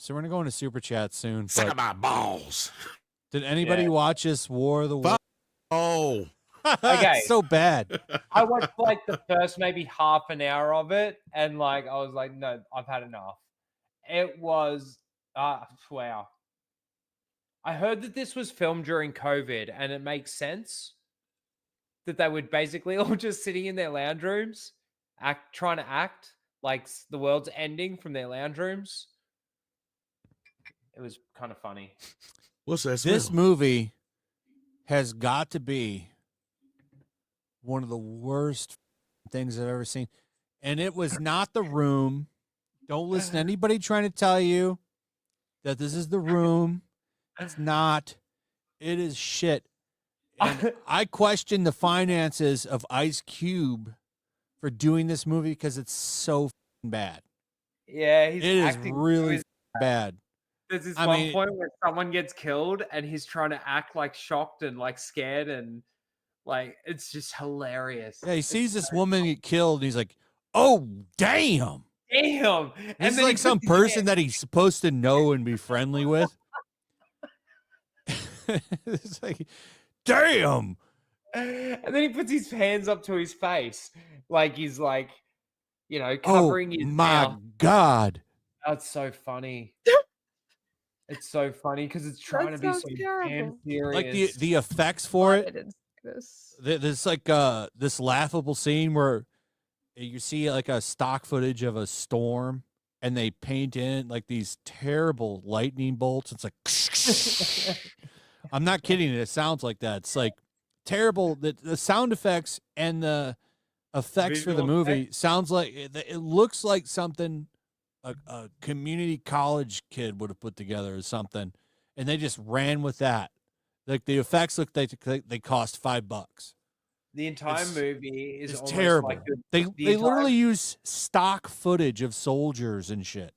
So we're gonna go into super chat soon. Suck my balls. Did anybody watch this War of the Worlds? Oh, Okay. So bad. I watched like the first maybe half an hour of it, and like I was like, no, I've had enough. It was wow. I heard that this was filmed during COVID, and it makes sense that they would basically all just sitting in their lounge rooms, trying to act like the world's ending from their lounge rooms. It was kind of funny. What's that? This movie has got to be one of the worst things I've ever seen. And it was not The Room. Don't listen to anybody trying to tell you that this is The Room. It's not. It is shit. And I question the finances of Ice Cube for doing this movie because it's so bad. Yeah, it is really bad. There's this one point where someone gets killed and he's trying to act like shocked and like scared and like it's just hilarious. Yeah, he sees this woman get killed and he's like, "Oh, damn. Damn." This is like some person that he's supposed to know and be friendly with. It's like, damn. And then he puts his hands up to his face. Like he's like, you know, covering his mouth. My God. That's so funny. It's so funny because it's trying to be so damn serious. Like the effects for it. There's like this laughable scene where you see like a stock footage of a storm and they paint in like these terrible lightning bolts. It's like I'm not kidding. It sounds like that. It's like terrible. The sound effects and the effects for the movie sounds like it looks like something a community college kid would have put together or something, and they just ran with that. Like the effects look like they cost $5. The entire movie is almost terrible. Like they literally use stock footage of soldiers and shit.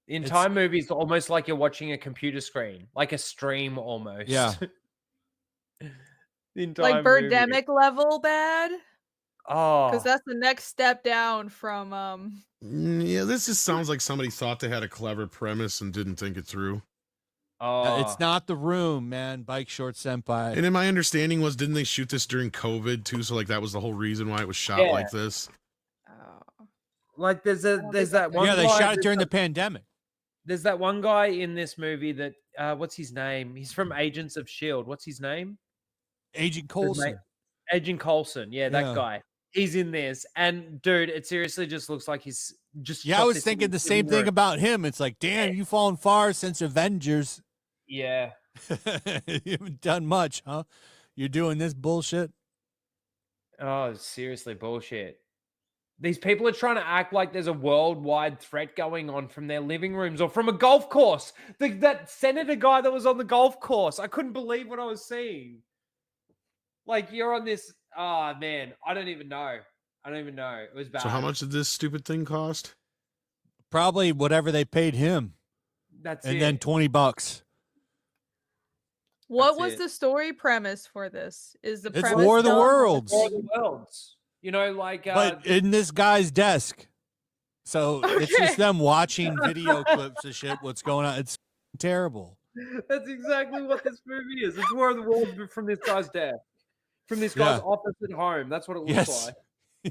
The entire movie is almost like you're watching a computer screen, like a stream almost. Yeah. The entire like Birdemic level bad. Oh, because that's the next step down from Yeah, this just sounds like somebody thought they had a clever premise and didn't think it through. It's not The Room, man. Bike Short Senpai. And in my understanding was, didn't they shoot this during COVID too? So like that was the whole reason why it was shot like this. Like there's that one. Yeah, they shot it during the pandemic. There's that one guy in this movie that what's his name? He's from Agents of S.H.I.E.L.D. What's his name? Agent Coulson. Agent Coulson. Yeah, that guy. He's in this, and dude, it seriously just looks like he's just. Yeah, I was thinking the same thing about him. It's like, damn, you've fallen far since Avengers. Yeah. You haven't done much, huh? You're doing this bullshit. Oh, seriously, bullshit. These people are trying to act like there's a worldwide threat going on from their living rooms or from a golf course. That senator guy that was on the golf course. I couldn't believe what I was seeing. Like, you're on this. Oh, man. I don't even know. It was bad. So how much did this stupid thing cost? Probably whatever they paid him. That's and then $20. What was the story premise for this? Is the It's premise War of the done? Worlds. War of the Worlds. You know, like but in this guy's desk. So it's just them watching video clips of shit, what's going on. It's terrible. That's exactly what this movie is. It's War of the Worlds from this guy's desk. From this guy's office at home. That's what it looks like.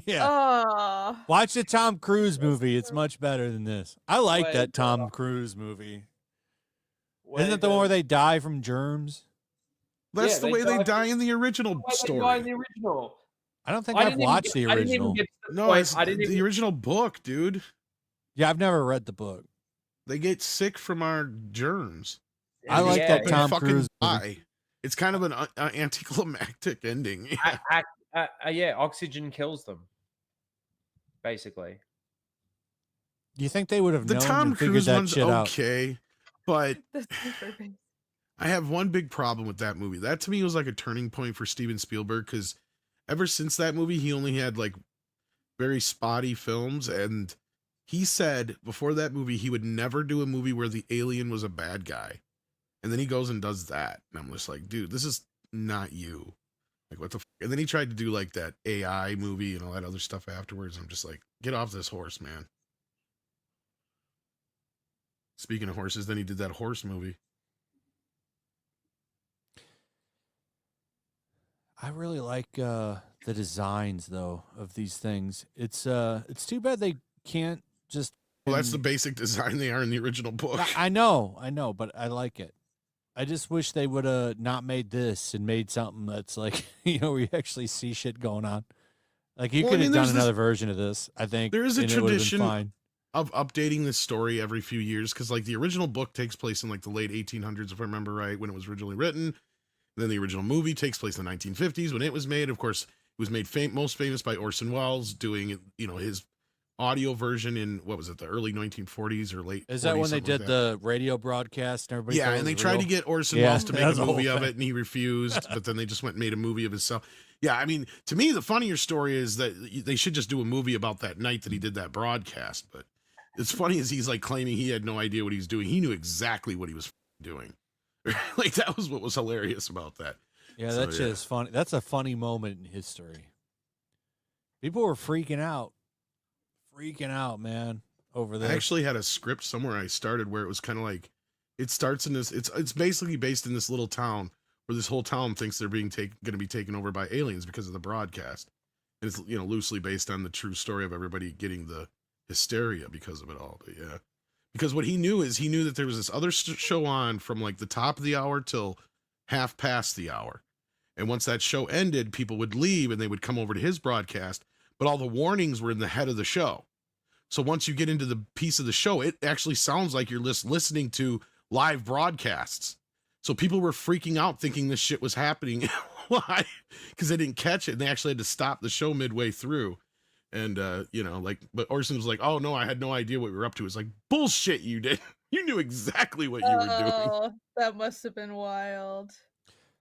Yeah. Watch the Tom Cruise movie. It's much better than this. I like that Tom Cruise movie. Isn't it the one where they die from germs? That's the way they die in the original story. They die in the original. I don't think I've watched the original. No, it's the original book, dude. Yeah, I've never read the book. They get sick from our germs. I like that Tom Cruise movie. It's kind of an anticlimactic ending. Yeah, oxygen kills them. Basically. You think they would have the known Tom and figured Cruise that one's shit out? okay, but I have one big problem with that movie. That to me was like a turning point for Steven Spielberg, because ever since that movie, he only had like very spotty films, and he said before that movie he would never do a movie where the alien was a bad guy. And then he goes and does that. And I'm just like, dude, this is not you. Like, what the f? And then he tried to do like that AI movie and all that other stuff afterwards. I'm just like, get off this horse, man. Speaking of horses, then he did that horse movie. I really like the designs though of these things. It's too bad they can't just. Well, that's the basic design they are in the original book. I know, but I like it. I just wish they would have not made this and made something that's like, you know, where you actually see shit going on. Like you could have done another version of this, I think. There is a and it would have been tradition fine. of updating this story every few years, because like the original book takes place in like the late 1800s, if I remember right, when it was originally written. Then the original movie takes place in the 1950s when it was made. Of course, it was made most famous by Orson Welles doing, you know, his audio version in, what was it, the early 1940s or late 40s? Is that when they did the radio broadcast and everybody? Yeah, and they tried to get Orson Welles to make a movie of it, and he refused. But then they just went and made a movie of himself. Yeah, I mean, to me, the funnier story is that they should just do a movie about that night that he did that broadcast. But it's funny as he's like claiming he had no idea what he was doing. He knew exactly what he was doing. Like that was what was hilarious about that. Yeah, that shit is funny. That's a funny moment in history. People were freaking out, man, over this. I actually had a script somewhere I started where it was kind of like, it starts in this. It's basically based in this little town where this whole town thinks they're being going to be taken over by aliens because of the broadcast. And it's, you know, loosely based on the true story of everybody getting the hysteria because of it all. But yeah. Because what he knew is he knew that there was this other show on from like the top of the hour till half past the hour. And once that show ended, people would leave and they would come over to his broadcast. But all the warnings were in the head of the show. So once you get into the piece of the show, it actually sounds like you're listening to live broadcasts. So people were freaking out thinking this shit was happening live because they didn't catch it. And they actually had to stop the show midway through. And, you know, like, but Orson was like, oh, no, I had no idea what we were up to. It's like, bullshit, you did. You knew exactly what you were doing. That must have been wild.